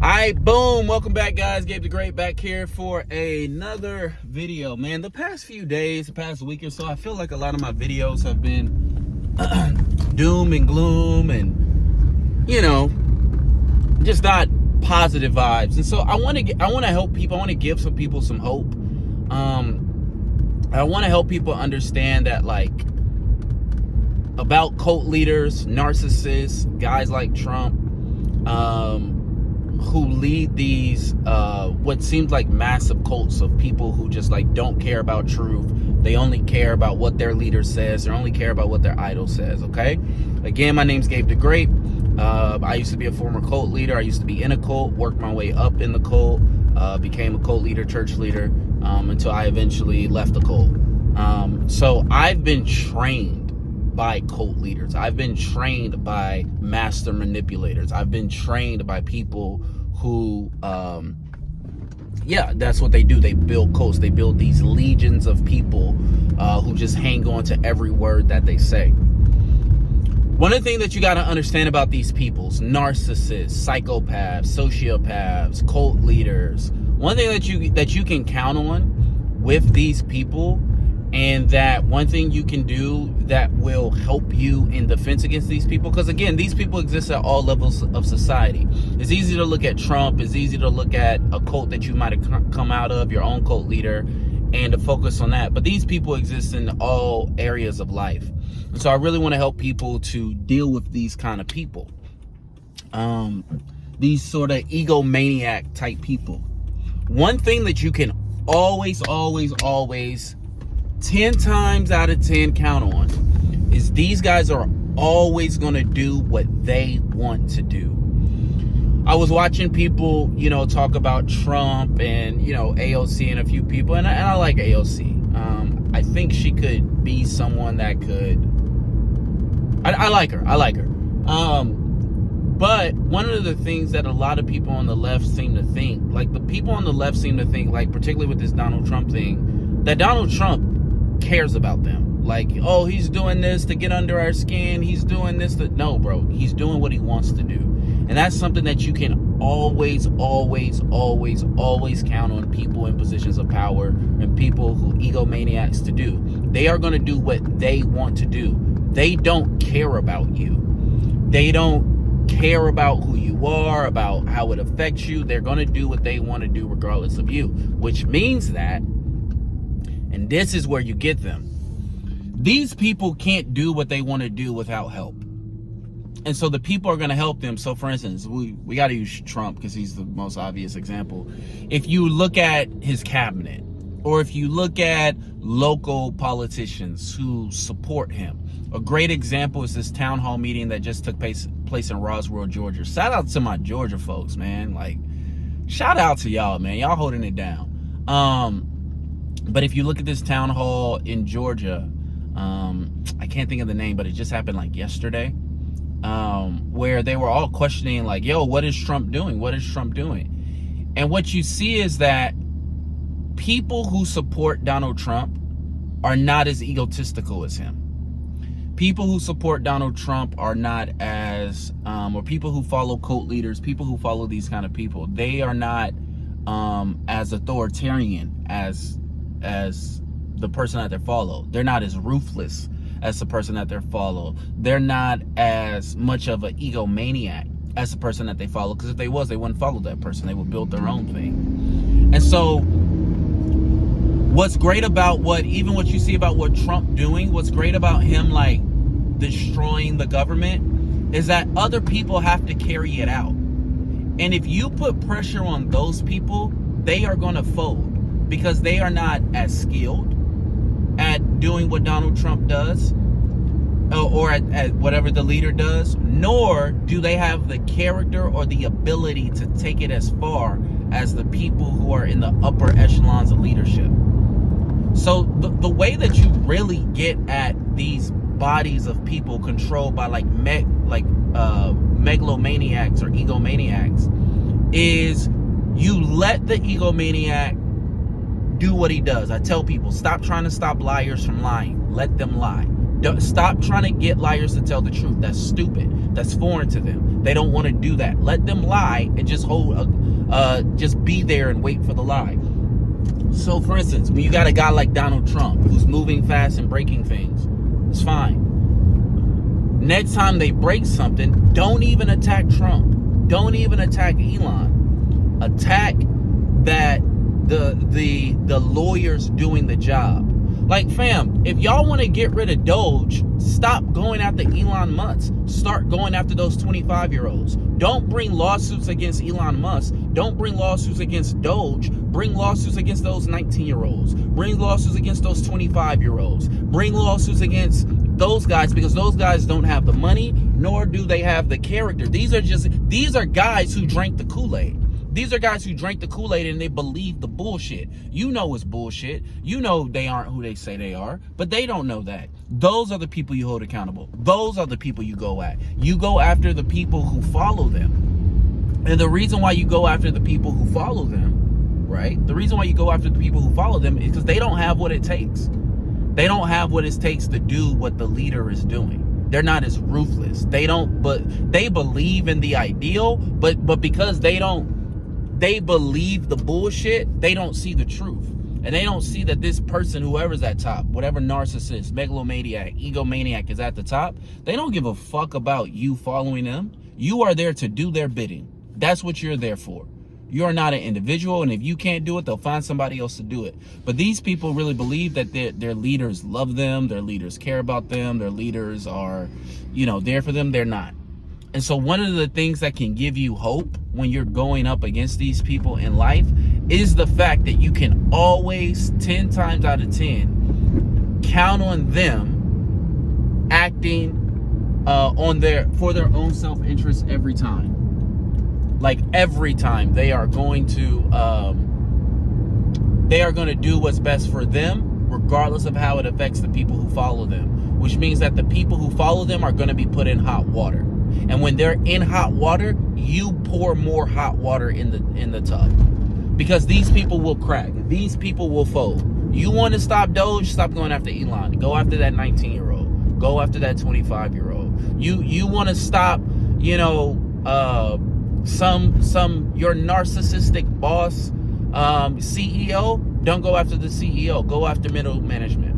Alright, boom. Welcome back, guys. Gabe the Great back here for another video. Man, the past few days, the past week or so, I feel like a lot of my videos have been doom and gloom and, just not positive vibes. And so I want to help people. I want to give some people some hope. I want to help people understand that, about cult leaders, narcissists, guys like Trump, who lead these what seems like massive cults of people who just don't care about truth. They only care about what their leader says. They only care about what their idol says. Okay, again, my name's Gabe the Great. I used to be a former cult leader. I used to be in a cult, worked my way up in the cult, became a cult leader, church leader, until I eventually left the cult. So I've been trained by cult leaders. I've been trained by master manipulators. I've been trained by people who, that's what they do. They build cults. They build these legions of people who just hang on to every word that they say. One of the things that you got to understand about these peoples, narcissists, psychopaths, sociopaths, cult leaders, one thing that you can count on with these people, and that one thing you can do that will help you in defense against these people, because again, these people exist at all levels of society. It's easy to look at Trump. It's easy to look at a cult that you might have come out of, your own cult leader, and to focus on that. But these people exist in all areas of life. And so I really want to help people to deal with these kind of people. These sort of egomaniac type people. One thing that you can always 10 times out of 10 count on is these guys are always going to do what they want to do. I was watching people, talk about Trump and, AOC and a few people, and I like AOC. I think she could be someone that could, I like her. But one of the things that a lot of people on the left seem to think, particularly with this Donald Trump thing, that Donald Trump cares about them. He's doing this to get under our skin. He's doing this no, bro. He's doing what he wants to do. And that's something that you can always count on people in positions of power and people who egomaniacs to do. They are going to do what they want to do. They don't care about you. They don't care about who you are, about how it affects you. They're going to do what they want to do regardless of you, which means that, and this is where you get them, these people can't do what they want to do without help. And so the people are going to help them. So for instance, we got to use Trump because he's the most obvious example. If you look at his cabinet, or if you look at local politicians who support him, a great example is this town hall meeting that just took place in Roswell, Georgia. Shout out to my Georgia folks, man. Shout out to y'all, man. Y'all holding it down. But if you look at this town hall in Georgia, I can't think of the name, but it just happened yesterday, where they were all questioning yo, what is Trump doing? What is Trump doing? And what you see is that people who support Donald Trump are not as egotistical as him. People who support Donald Trump are not as, or people who follow cult leaders, people who follow these kind of people, they are not as authoritarian as the person that they follow. They're not as ruthless as the person that they follow. They're not as much of an egomaniac as the person that they follow, because if they was, they wouldn't follow that person. They would build their own thing. And so what's great about what you see about what Trump doing, what's great about him destroying the government, is that other people have to carry it out. And if you put pressure on those people, they are going to fold, because they are not as skilled at doing what Donald Trump does, or at whatever the leader does, nor do they have the character or the ability to take it as far as the people who are in the upper echelons of leadership. So the way that you really get at these bodies of people controlled by megalomaniacs or egomaniacs is you let the egomaniac do what he does. I tell people, stop trying to stop liars from lying. Let them lie. Stop trying to get liars to tell the truth. That's stupid. That's foreign to them. They don't want to do that. Let them lie and just just be there and wait for the lie. So, for instance, when you got a guy like Donald Trump who's moving fast and breaking things, it's fine. Next time they break something, don't even attack Trump. Don't even attack Elon. Attack that the lawyers doing the job. Like, fam, if y'all want to get rid of Doge, stop going after Elon Musk. Start going after those 25-year-olds. Don't bring lawsuits against Elon Musk. Don't bring lawsuits against Doge. Bring lawsuits against those 19-year-olds. Bring lawsuits against those 25-year-olds. Bring lawsuits against those guys, because those guys don't have the money, nor do they have the character. These are guys who drank the Kool-Aid. These are guys who drank the Kool-Aid and they believe the bullshit. You know it's bullshit. You know they aren't who they say they are, but they don't know that. Those are the people you hold accountable. Those are the people you go at. You go after the people who follow them. And the reason why you go after the people who follow them, right? The reason why you go after the people who follow them is because they don't have what it takes. They don't have what it takes to do what the leader is doing. They're not as ruthless. They believe in the ideal, but because they believe the bullshit, they don't see the truth. And they don't see that this person, whoever's at top, whatever narcissist, megalomaniac, egomaniac is at the top, they don't give a fuck about you following them. You are there to do their bidding. That's what you're there for. You're not an individual, and if you can't do it, they'll find somebody else to do it. But these people really believe that their leaders love them, their leaders care about them, their leaders are, there for them. They're not. And so one of the things that can give you hope when you're going up against these people in life is the fact that you can always, 10 times out of 10, count on them acting for their own self-interest every time. Like, every time they are going to do what's best for them, regardless of how it affects the people who follow them, which means that the people who follow them are going to be put in hot water. And when they're in hot water, you pour more hot water in the tub, because these people will crack. These people will fold. You want to stop Doge? Stop going after Elon. Go after that 19-year-old. Go after that 25-year-old. You want to stop, your narcissistic boss, CEO, don't go after the CEO. Go after middle management.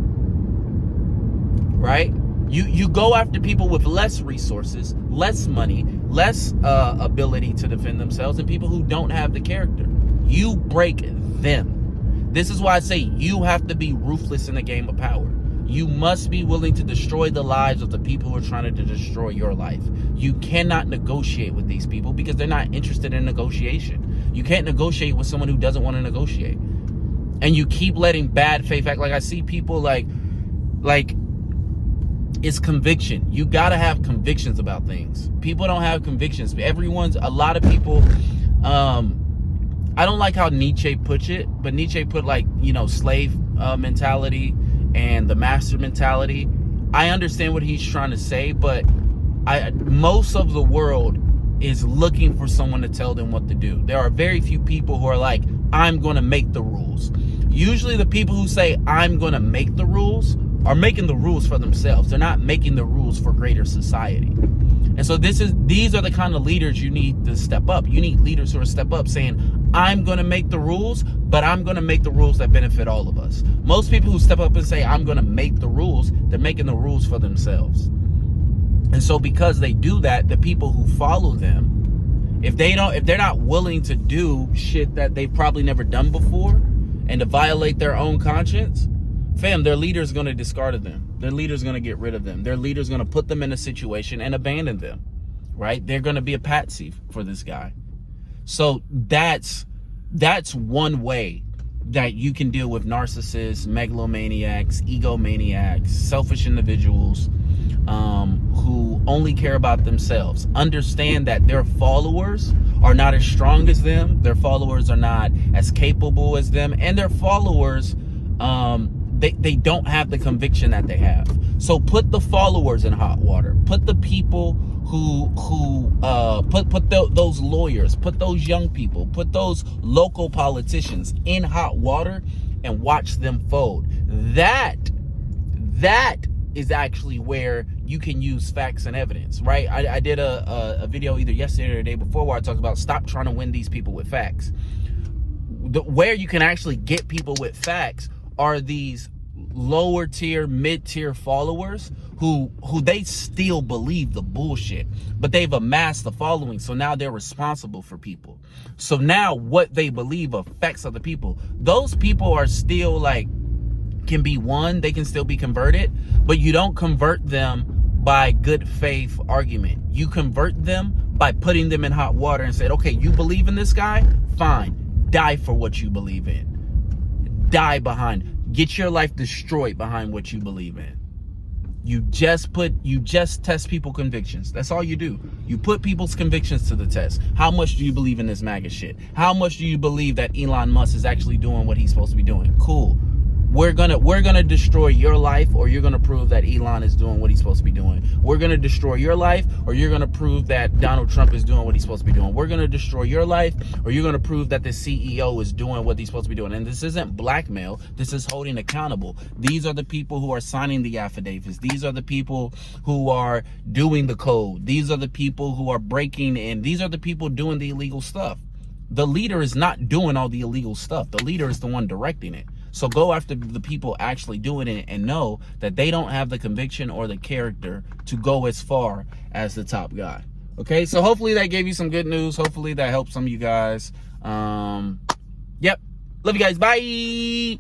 Right? You go after people with less resources, less money, less ability to defend themselves, and people who don't have the character. You break them. This is why I say you have to be ruthless in the game of power. You must be willing to destroy the lives of the people who are trying to destroy your life. You cannot negotiate with these people because they're not interested in negotiation. You can't negotiate with someone who doesn't want to negotiate. And you keep letting bad faith act. Like, I see people like it's conviction. You got to have convictions about things. People don't have convictions. A lot of people, I don't like how Nietzsche puts it, but Nietzsche put slave mentality and the master mentality. I understand what he's trying to say, but most of the world is looking for someone to tell them what to do. There are very few people who are like, I'm going to make the rules. Usually the people who say, I'm going to make the rules, are making the rules for themselves. They're not making the rules for greater society. And so these are the kind of leaders you need to step up. You need leaders who are step up saying, I'm going to make the rules, but I'm going to make the rules that benefit all of us. Most people who step up and say, I'm going to make the rules, they're making the rules for themselves. And so because they do that, the people who follow them, if they're not willing to do shit that they've probably never done before and to violate their own conscience, fam, their leader's going to discard them. Their leader's going to get rid of them. Their leader's going to put them in a situation and abandon them, right? They're going to be a patsy for this guy. So that's one way that you can deal with narcissists, megalomaniacs, egomaniacs, selfish individuals who only care about themselves. Understand that their followers are not as strong as them. Their followers are not as capable as them. And their followers, they don't have the conviction that they have. So put the followers in hot water. Put the people those lawyers, put those young people, put those local politicians in hot water and watch them fold. That is actually where you can use facts and evidence, right? I did a video either yesterday or the day before where I talked about stop trying to win these people with facts. Where you can actually get people with facts are these lower tier, mid-tier followers who they still believe the bullshit, but they've amassed the following, so now they're responsible for people. So now what they believe affects other people. Those people are still like, can be won, they can still be converted, but you don't convert them by good faith argument. You convert them by putting them in hot water and said, okay, you believe in this guy? Fine. Die for what you believe in. Die behind. Get your life destroyed behind what you believe in. You just test people's convictions. That's all you do. You put people's convictions to the test. How much do you believe in this MAGA shit? How much do you believe that Elon Musk is actually doing what he's supposed to be doing? Cool. We're gonna destroy your life, or you're gonna prove that Elon is doing what he's supposed to be doing. We're gonna destroy your life, or you're gonna prove that Donald Trump is doing what he's supposed to be doing. We're gonna destroy your life, or you're gonna prove that the CEO is doing what he's supposed to be doing. And this isn't blackmail. This is holding accountable. These are the people who are signing the affidavits. These are the people who are doing the code. These are the people who are breaking in. These are the people doing the illegal stuff. The leader is not doing all the illegal stuff. The leader is the one directing it. So go after the people actually doing it and know that they don't have the conviction or the character to go as far as the top guy. Okay, so hopefully that gave you some good news. Hopefully that helped some of you guys. Yep. Love you guys. Bye.